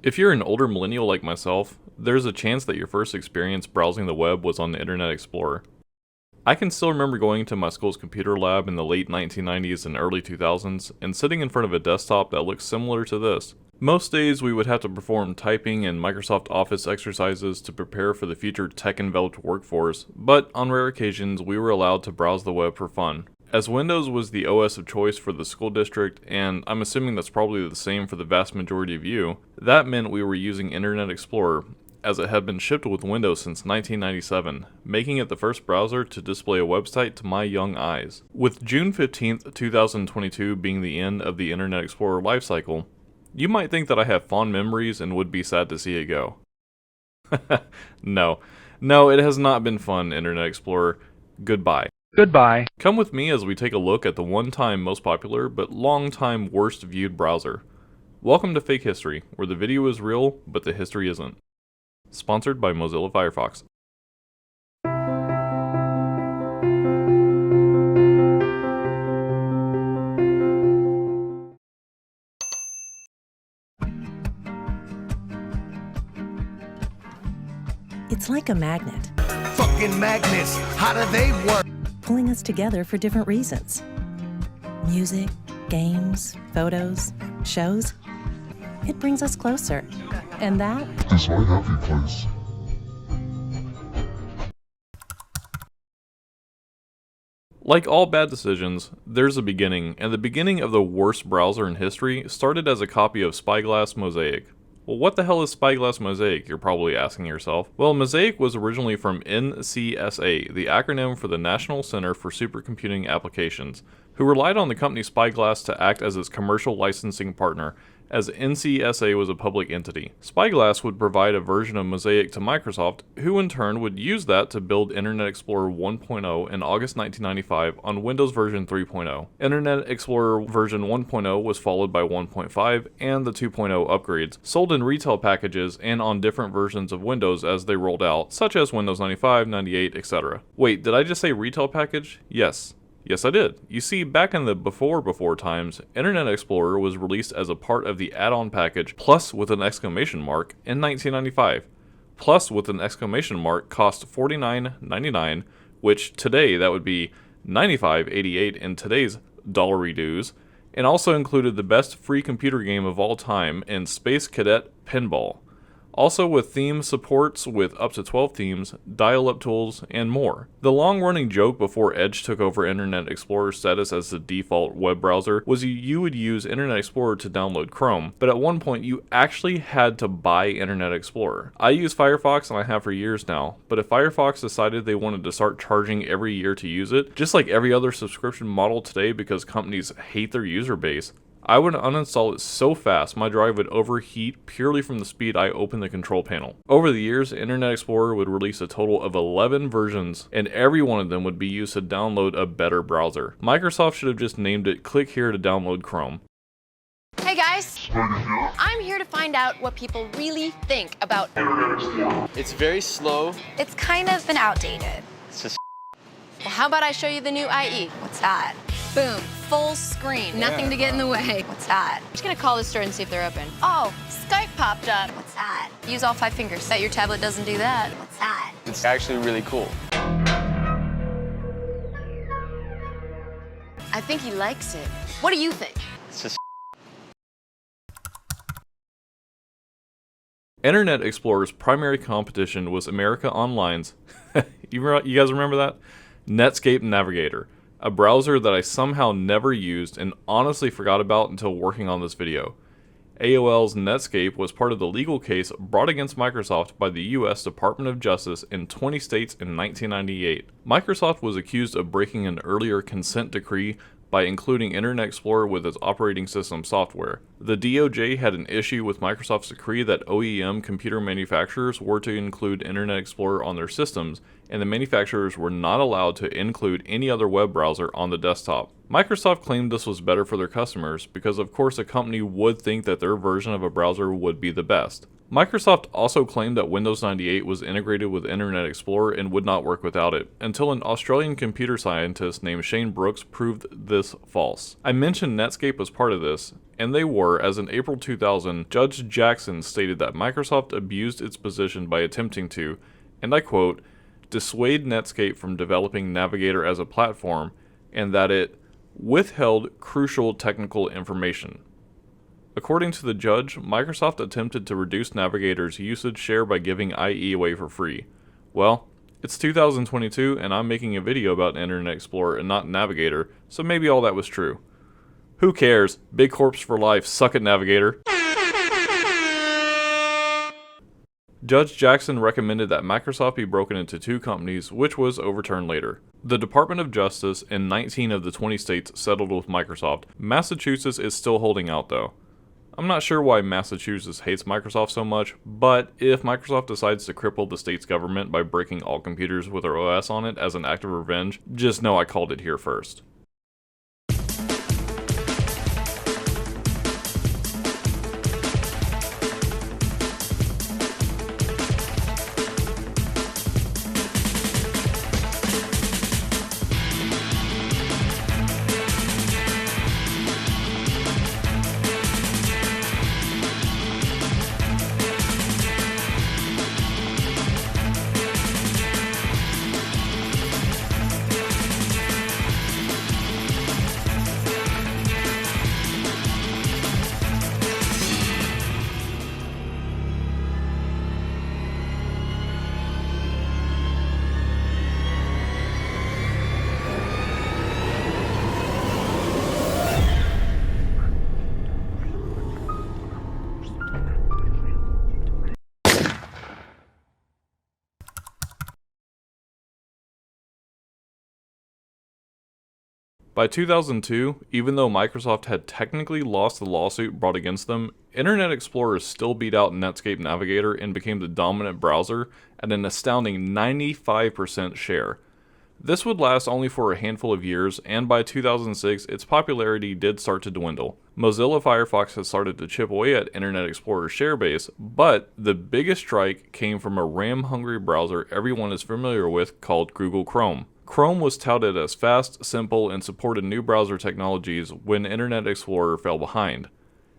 If you're an older millennial like myself, there's a chance that your first experience browsing the web was on the Internet Explorer. I can still remember going to my school's computer lab in the late 1990s and early 2000s and sitting in front of a desktop that looked similar to this. Most days we would have to perform typing and Microsoft Office exercises to prepare for the future tech-enveloped workforce, but on rare occasions we were allowed to browse the web for fun. As Windows was the OS of choice for the school district, and I'm assuming that's probably the same for the vast majority of you, that meant we were using Internet Explorer, as it had been shipped with Windows since 1997, making it the first browser to display a website to my young eyes. With June 15th, 2022 being the end of the Internet Explorer lifecycle, you might think that I have fond memories and would be sad to see it go. No, it has not been fun, Internet Explorer. Goodbye. Goodbye. Come with me as we take a look at the one-time most popular, but long-time worst viewed browser. Welcome to Fake History, where the video is real, but the history isn't. Sponsored by Mozilla Firefox. It's like a magnet, Fucking magnets, how do they work? pulling us together for different reasons. Music, games, photos, shows. It brings us closer. And that is my happy place. Like all bad decisions, there's a beginning, and the beginning of the worst browser in history started as a copy of Spyglass Mosaic. Well, what the hell is Spyglass Mosaic, you're probably asking yourself? Well, Mosaic was originally from NCSA, the acronym for the National Center for Supercomputing Applications, who relied on the company Spyglass to act as its commercial licensing partner, as NCSA was a public entity. Spyglass would provide a version of Mosaic to Microsoft, who in turn would use that to build Internet Explorer 1.0 in August 1995 on Windows version 3.0. Internet Explorer version 1.0 was followed by 1.5 and the 2.0 upgrades, sold in retail packages and on different versions of Windows as they rolled out, such as Windows 95, 98, etc. Wait, did I just say retail package? Yes, I did. You see, back in the before times, Internet Explorer was released as a part of the add-on package Plus with an exclamation mark in 1995. Plus with an exclamation mark cost $49.99, which today that would be $95.88 in today's dollary dues, and also included the best free computer game of all time in Space Cadet Pinball. Also with theme supports with up to 12 themes, dial-up tools, and more. The long-running joke before Edge took over Internet Explorer status as the default web browser was you would use Internet Explorer to download Chrome, but at one point you actually had to buy Internet Explorer. I use Firefox and I have for years now, but if Firefox decided they wanted to start charging every year to use it, just like every other subscription model today because companies hate their user base, I would uninstall it so fast my drive would overheat purely from the speed I opened the control panel. Over the years, Internet Explorer would release a total of 11 versions, and every one of them would be used to download a better browser. Microsoft should have just named it Click Here to download Chrome. Hey guys, I'm here to find out what people really think about Internet Explorer. It's very slow. It's kind of been outdated. It's just Well, how about I show you the new IE? What's that? Boom, full screen, nothing to get in the way. What's that? I'm just gonna call the store and see if they're open. Oh, Skype popped up. What's that? Use all 5 fingers. Bet your tablet doesn't do that. What's that? it's actually really cool. I think he likes it. What do you think? It's just Internet Explorer's primary competition was America Online's, you guys remember that? Netscape Navigator, a browser that I somehow never used and honestly forgot about until working on this video. AOL's Netscape was part of the legal case brought against Microsoft by the US Department of Justice in 20 states in 1998. Microsoft was accused of breaking an earlier consent decree by including Internet Explorer with its operating system software. The DOJ had an issue with Microsoft's decree that OEM computer manufacturers were to include Internet Explorer on their systems, and the manufacturers were not allowed to include any other web browser on the desktop. Microsoft claimed this was better for their customers because of course a company would think that their version of a browser would be the best. Microsoft also claimed that Windows 98 was integrated with Internet Explorer and would not work without it, until an Australian computer scientist named Shane Brooks proved this false. I mentioned Netscape was part of this, And they were, as in April 2000, Judge Jackson stated that Microsoft abused its position by attempting to, and I quote, dissuade Netscape from developing Navigator as a platform, and that it withheld crucial technical information. According to the judge, Microsoft attempted to reduce Navigator's usage share by giving IE away for free. Well, it's 2022 and I'm making a video about Internet Explorer and not Navigator, so maybe all that was true. Who cares? Big corpse for life, suck it Navigator. Judge Jackson recommended that Microsoft be broken into two companies, which was overturned later. The Department of Justice in 19 of the 20 states settled with Microsoft. Massachusetts is still holding out though. I'm not sure why Massachusetts hates Microsoft so much, but if Microsoft decides to cripple the state's government by breaking all computers with their OS on it as an act of revenge, just know I called it here first. By 2002, even though Microsoft had technically lost the lawsuit brought against them, Internet Explorer still beat out Netscape Navigator and became the dominant browser at an astounding 95% share. This would last only for a handful of years, and by 2006, its popularity did start to dwindle. Mozilla Firefox has started to chip away at Internet Explorer's share base, but the biggest strike came from a RAM-hungry browser everyone is familiar with called Google Chrome. Chrome was touted as fast, simple, and supported new browser technologies when Internet Explorer fell behind.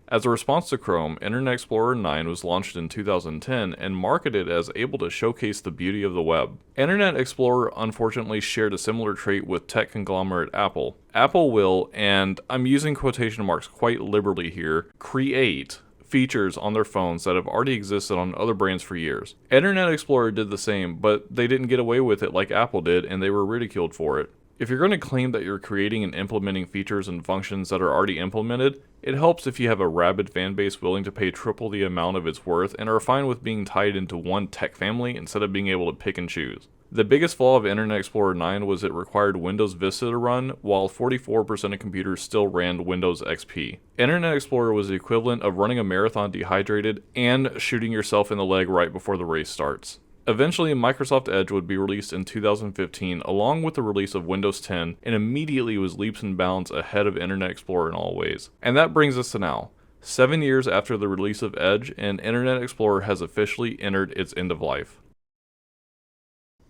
As a response to Chrome, Internet Explorer 9 was launched in 2010 and marketed as able to showcase the beauty of the web. Internet Explorer unfortunately shared a similar trait with tech conglomerate Apple. Apple will, and I'm using quotation marks quite liberally here, create features on their phones that have already existed on other brands for years. Internet Explorer did the same, but they didn't get away with it like Apple did, and they were ridiculed for it. If you're going to claim that you're creating and implementing features and functions that are already implemented, it helps if you have a rabid fanbase willing to pay triple the amount of its worth and are fine with being tied into one tech family instead of being able to pick and choose. The biggest flaw of Internet Explorer 9 was it required Windows Vista to run, while 44% of computers still ran Windows XP. Internet Explorer was the equivalent of running a marathon dehydrated and shooting yourself in the leg right before the race starts. Eventually, Microsoft Edge would be released in 2015 along with the release of Windows 10 and immediately was leaps and bounds ahead of Internet Explorer in all ways. And that brings us to now. 7 years after the release of Edge, and Internet Explorer has officially entered its end of life.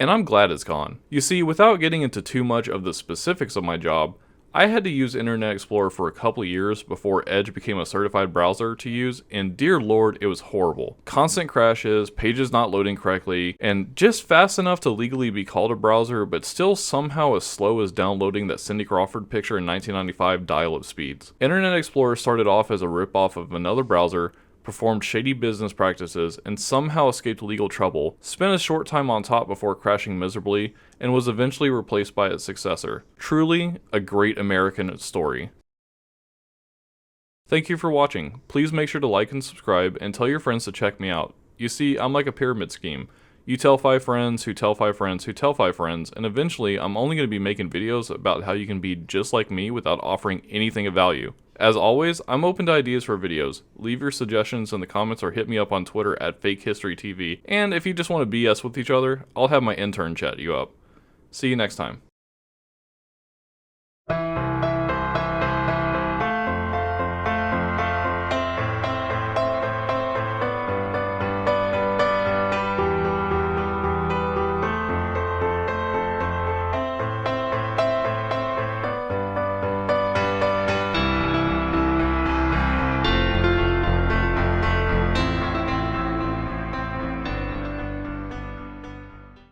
And I'm glad it's gone. You see, without getting into too much of the specifics of my job, I had to use Internet Explorer for a couple of years before Edge became a certified browser to use, and dear lord, it was horrible. Constant crashes, pages not loading correctly, and just fast enough to legally be called a browser, but still somehow as slow as downloading that Cindy Crawford picture in 1995 dial-up speeds. Internet Explorer started off as a ripoff of another browser, performed shady business practices, and somehow escaped legal trouble, spent a short time on top before crashing miserably, and was eventually replaced by its successor. Truly, a great American story. Thank you for watching. Please make sure to like and subscribe, and tell your friends to check me out. You see, I'm like a pyramid scheme. You tell 5 friends, who tell 5 friends, who tell 5 friends, and eventually I'm only going to be making videos about how you can be just like me without offering anything of value. As always, I'm open to ideas for videos. Leave your suggestions in the comments or hit me up on Twitter at FakeHistoryTV. And if you just want to BS with each other, I'll have my intern chat you up. See you next time.